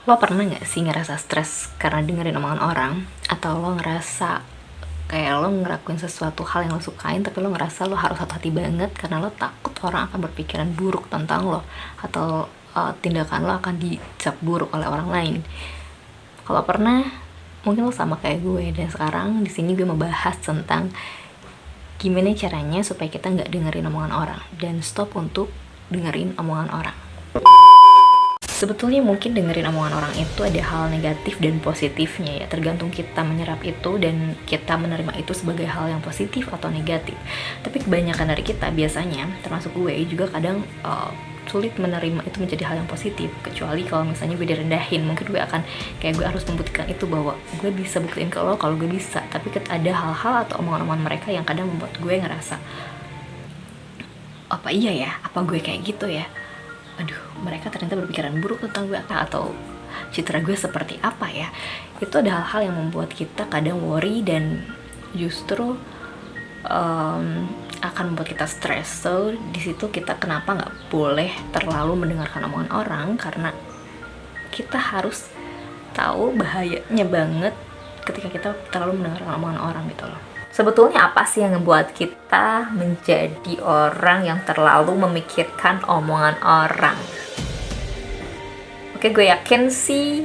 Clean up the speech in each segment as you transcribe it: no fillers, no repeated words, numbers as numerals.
Lo pernah gak sih ngerasa stres karena dengerin omongan orang? Atau lo ngerasa kayak lo ngelakuin sesuatu hal yang lo sukain, tapi lo ngerasa lo harus hati-hati banget karena lo takut orang akan berpikiran buruk tentang lo, atau tindakan lo akan dicap buruk oleh orang lain. Kalau pernah, mungkin lo sama kayak gue. Dan sekarang di sini gue mau bahas tentang gimana caranya supaya kita nggak dengerin omongan orang dan stop untuk dengerin omongan orang. Sebetulnya mungkin dengerin omongan orang itu ada hal negatif dan positifnya ya, tergantung kita menyerap itu dan kita menerima itu sebagai hal yang positif atau negatif. Tapi kebanyakan dari kita biasanya, termasuk gue juga kadang sulit menerima itu menjadi hal yang positif. Kecuali kalau misalnya gue direndahin, mungkin gue akan kayak gue harus membuktikan itu bahwa gue bisa buktiin ke lo kalau gue bisa. Tapi ada hal-hal atau omongan-omongan mereka yang kadang membuat gue ngerasa, apa iya ya, apa gue kayak gitu ya, aduh mereka ternyata berpikiran buruk tentang gue, atau citra gue seperti apa ya. Itu ada hal-hal yang membuat kita kadang worry dan justru akan membuat kita stres. So di situ kita kenapa nggak boleh terlalu mendengarkan omongan orang, karena kita harus tahu bahayanya banget ketika kita terlalu mendengarkan omongan orang gitu loh. Sebetulnya apa sih yang membuat kita menjadi orang yang terlalu memikirkan omongan orang? Oke, gue yakin sih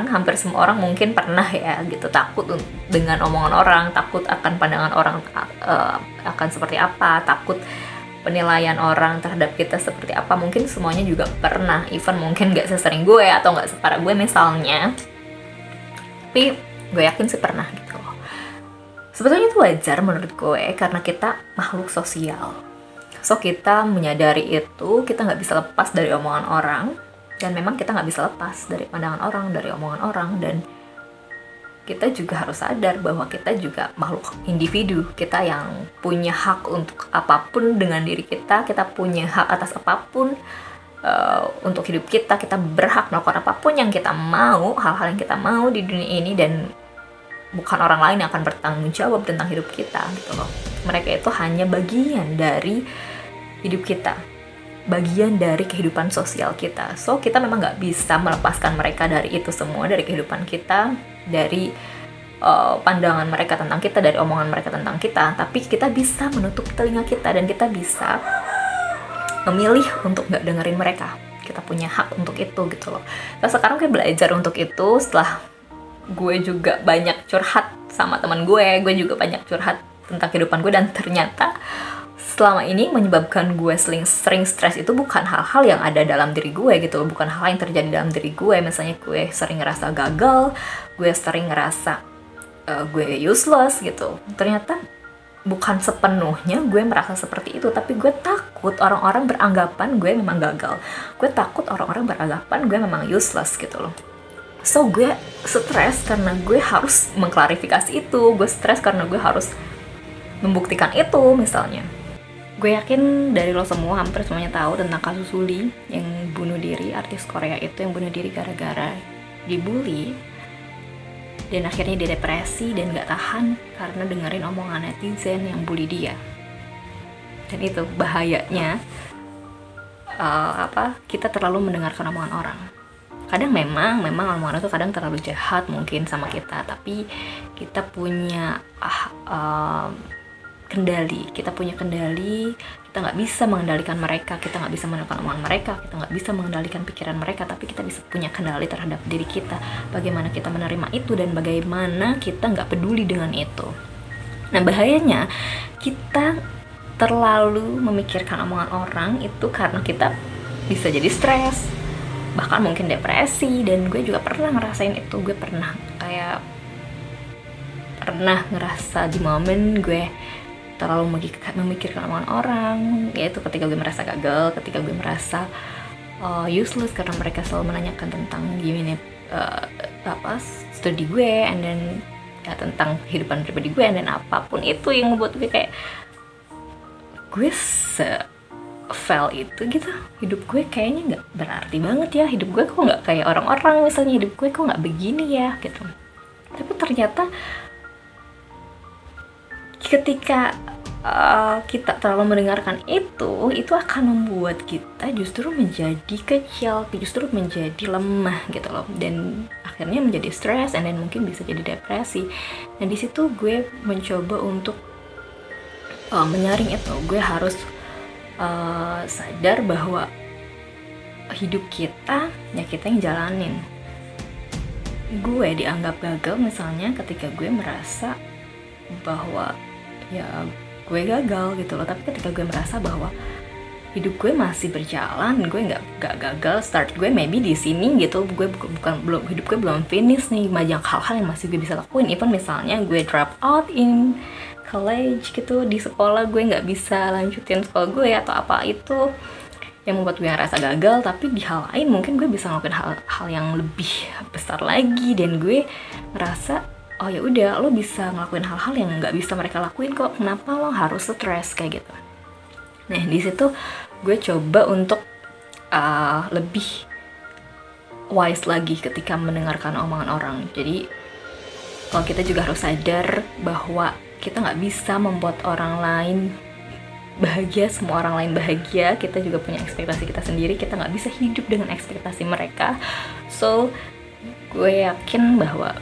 hampir semua orang mungkin pernah ya gitu, takut dengan omongan orang, takut akan pandangan orang akan seperti apa, takut penilaian orang terhadap kita seperti apa. Mungkin semuanya juga pernah, even mungkin gak sesering gue atau gak separah gue misalnya, tapi gue yakin sih pernah gitu. Sebetulnya itu wajar menurut gue, karena kita makhluk sosial. So kita menyadari itu, kita gak bisa lepas dari omongan orang. Dan memang kita gak bisa lepas dari pandangan orang, dari omongan orang. Dan kita juga harus sadar bahwa kita juga makhluk individu. Kita yang punya hak untuk apapun dengan diri kita. Kita punya hak atas apapun untuk hidup kita. Kita berhak melakukan apapun yang kita mau, hal-hal yang kita mau di dunia ini. Dan bukan orang lain yang akan bertanggung jawab tentang hidup kita gitu loh. Mereka itu hanya bagian dari hidup kita, bagian dari kehidupan sosial kita. So kita memang nggak bisa melepaskan mereka dari itu semua, dari kehidupan kita, dari pandangan mereka tentang kita, dari omongan mereka tentang kita. Tapi kita bisa menutup telinga kita dan kita bisa memilih untuk nggak dengerin mereka. Kita punya hak untuk itu gitu loh. Nah sekarang gue belajar untuk itu setelah gue juga banyak curhat sama teman gue juga banyak curhat tentang kehidupan gue, dan ternyata selama ini menyebabkan gue sering stres itu bukan hal-hal yang ada dalam diri gue gitu, bukan hal yang terjadi dalam diri gue. Misalnya gue sering ngerasa gagal, gue sering ngerasa gue useless gitu. Ternyata bukan sepenuhnya gue merasa seperti itu, tapi gue takut orang-orang beranggapan gue memang gagal. Gue takut orang-orang beranggapan gue memang useless gitu loh. So gue stres karena gue harus mengklarifikasi itu, gue stres karena gue harus membuktikan itu misalnya. Gue yakin dari lo semua hampir semuanya tahu tentang kasus Uli yang bunuh diri, artis Korea itu yang bunuh diri gara-gara dibully dan akhirnya dia depresi dan gak tahan karena dengerin omongan netizen yang bully dia. Dan itu bahayanya kita terlalu mendengarkan omongan orang. Kadang memang omongan itu kadang terlalu jahat mungkin sama kita, tapi kita punya kendali, kita nggak bisa mengendalikan mereka, kita nggak bisa menekan omongan mereka, kita nggak bisa mengendalikan pikiran mereka, tapi kita bisa punya kendali terhadap diri kita, bagaimana kita menerima itu dan bagaimana kita nggak peduli dengan itu. Nah bahayanya kita terlalu memikirkan omongan orang itu karena kita bisa jadi stres, bahkan mungkin depresi. Dan gue juga pernah ngerasain itu. Gue pernah ngerasa di momen gue terlalu memikirkan omongan orang, yaitu ketika gue merasa gagal, ketika gue merasa useless karena mereka selalu menanyakan tentang gimana studi gue, and then ya, tentang kehidupan pribadi gue, dan apapun itu yang membuat gue kayak gue fail itu gitu. Hidup gue kayaknya gak berarti banget ya, hidup gue kok gak kayak orang-orang, misalnya hidup gue kok gak begini ya gitu. Tapi ternyata ketika kita terlalu mendengarkan itu akan membuat kita justru menjadi kecil, justru menjadi lemah gitu loh, dan akhirnya menjadi stres, dan mungkin bisa jadi depresi. Nah di situ gue mencoba untuk menyaring itu. Gue harus sadar bahwa hidup kita ya kita yang jalanin. Gue dianggap gagal misalnya ketika gue merasa bahwa ya gue gagal gitu loh, tapi ketika gue merasa bahwa hidup gue masih berjalan, gue nggak gagal, start gue maybe di sini gitu, gue hidup gue belum finish nih, banyak hal-hal yang masih gue bisa lakuin. Even misalnya gue drop out in college gitu, di sekolah gue nggak bisa lanjutin sekolah gue atau apa itu yang membuat gue ngerasa gagal, tapi di hal lain mungkin gue bisa ngelakuin hal yang lebih besar lagi, dan gue merasa oh ya udah, lo bisa ngelakuin hal-hal yang nggak bisa mereka lakuin kok, kenapa lo harus stres kayak gitu. Nah di situ gue coba untuk lebih wise lagi ketika mendengarkan omongan orang. Jadi kalau kita juga harus sadar bahwa kita nggak bisa membuat orang lain bahagia, semua orang lain bahagia, kita juga punya ekspektasi kita sendiri, kita nggak bisa hidup dengan ekspektasi mereka. So gue yakin bahwa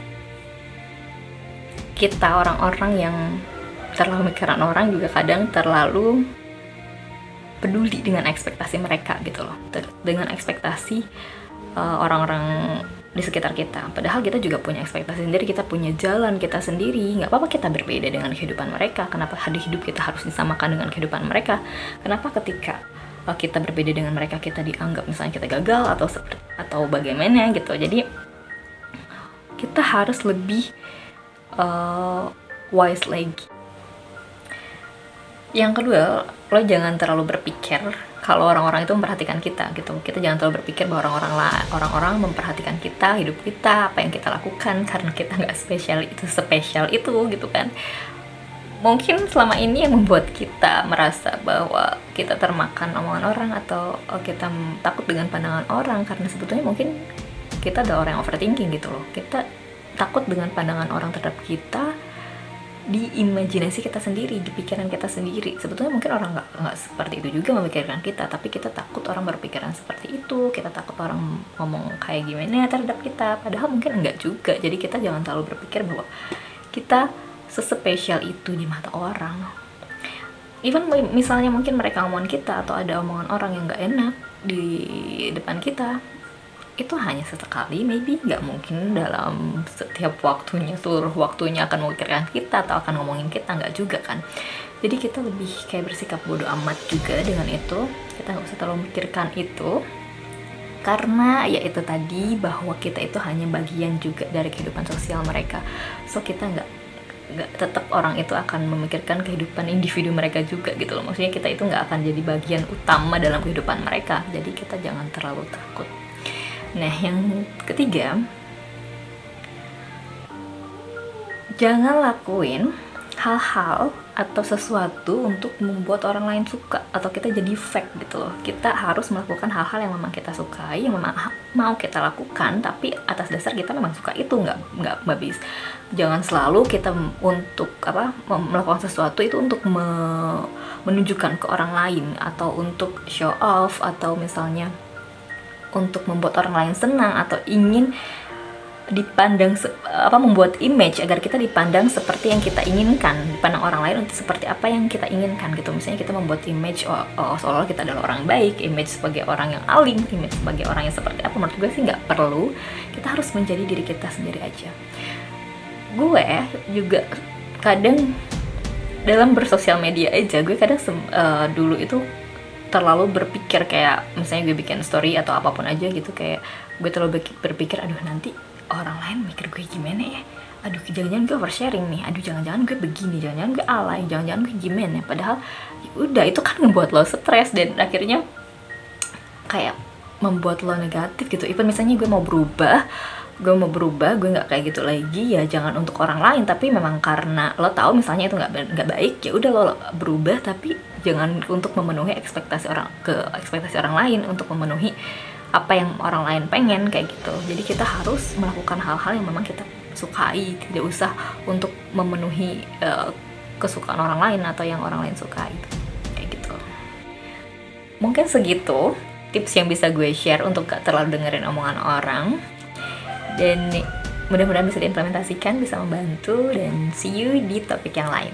kita orang-orang yang terlalu mikirin orang juga kadang terlalu peduli dengan ekspektasi mereka gitu loh, dengan ekspektasi orang-orang di sekitar kita. Padahal kita juga punya ekspektasi sendiri, kita punya jalan kita sendiri. Nggak apa-apa kita berbeda dengan kehidupan mereka. Kenapa hidup kita harus disamakan dengan kehidupan mereka? Kenapa ketika kita berbeda dengan mereka kita dianggap misalnya kita gagal atau bagaimana gitu. Jadi kita harus lebih wise lagi. Yang kedua, lo jangan terlalu berpikir kalau orang-orang itu memperhatikan kita gitu. Kita jangan terlalu berpikir bahwa orang-orang memperhatikan kita, hidup kita, apa yang kita lakukan, karena kita nggak spesial itu gitu kan. Mungkin selama ini yang membuat kita merasa bahwa kita termakan omongan orang atau kita takut dengan pandangan orang, karena sebetulnya mungkin kita adalah orang yang overthinking gitu loh. Kita takut dengan pandangan orang terhadap kita di imajinasi kita sendiri, di pikiran kita sendiri. Sebetulnya mungkin orang nggak seperti itu juga memikirkan kita, tapi kita takut orang berpikiran seperti itu, kita takut orang ngomong kayak gimana terhadap kita, padahal mungkin enggak juga. Jadi kita jangan terlalu berpikir bahwa kita sespesial itu di mata orang. Even misalnya mungkin mereka ngomongin kita atau ada omongan orang yang nggak enak di depan kita, itu hanya sesekali, maybe nggak mungkin dalam setiap waktunya, seluruh waktunya akan memikirkan kita atau akan ngomongin kita, nggak juga kan. Jadi kita lebih kayak bersikap bodoh amat juga dengan itu, kita nggak usah terlalu memikirkan itu, karena ya itu tadi bahwa kita itu hanya bagian juga dari kehidupan sosial mereka. So kita nggak tetap orang itu akan memikirkan kehidupan individu mereka juga gitu loh. Maksudnya kita itu nggak akan jadi bagian utama dalam kehidupan mereka, jadi kita jangan terlalu takut. Nah, yang ketiga, jangan lakuin hal-hal atau sesuatu untuk membuat orang lain suka atau kita jadi fake gitu loh. Kita harus melakukan hal-hal yang memang kita sukai, yang memang mau kita lakukan, tapi atas dasar kita memang suka itu, nggak habis. Jangan selalu kita untuk melakukan sesuatu itu untuk menunjukkan ke orang lain atau untuk show off, atau misalnya untuk membuat orang lain senang atau ingin dipandang membuat image agar kita dipandang seperti yang kita inginkan, dipandang orang lain untuk seperti apa yang kita inginkan gitu. Misalnya kita membuat image seolah-olah kita adalah orang baik, image sebagai orang yang alim, image sebagai orang yang seperti apa. Menurut gue sih nggak perlu. Kita harus menjadi diri kita sendiri aja. Gue juga kadang dalam bersosial media aja, gue kadang dulu itu terlalu berpikir kayak misalnya gue bikin story atau apapun aja gitu, kayak gue terlalu berpikir aduh nanti orang lain mikir gue gimana ya, aduh jangan-jangan gue oversharing nih, aduh jangan-jangan gue begini, jangan-jangan gue alay, jangan-jangan gue gimana. Padahal ya udah, itu kan ngebuat lo stres dan akhirnya kayak membuat lo negatif gitu. Even misalnya gue mau berubah, gue nggak kayak gitu lagi, ya jangan untuk orang lain, tapi memang karena lo tahu misalnya itu nggak baik, ya udah lo berubah, tapi jangan untuk memenuhi ekspektasi orang lain, untuk memenuhi apa yang orang lain pengen kayak gitu. Jadi kita harus melakukan hal-hal yang memang kita sukai, tidak usah untuk memenuhi kesukaan orang lain atau yang orang lain sukai, kayak gitu. Mungkin segitu tips yang bisa gue share untuk gak terlalu dengerin omongan orang, dan mudah-mudahan bisa diimplementasikan, bisa membantu, dan see you di topik yang lain.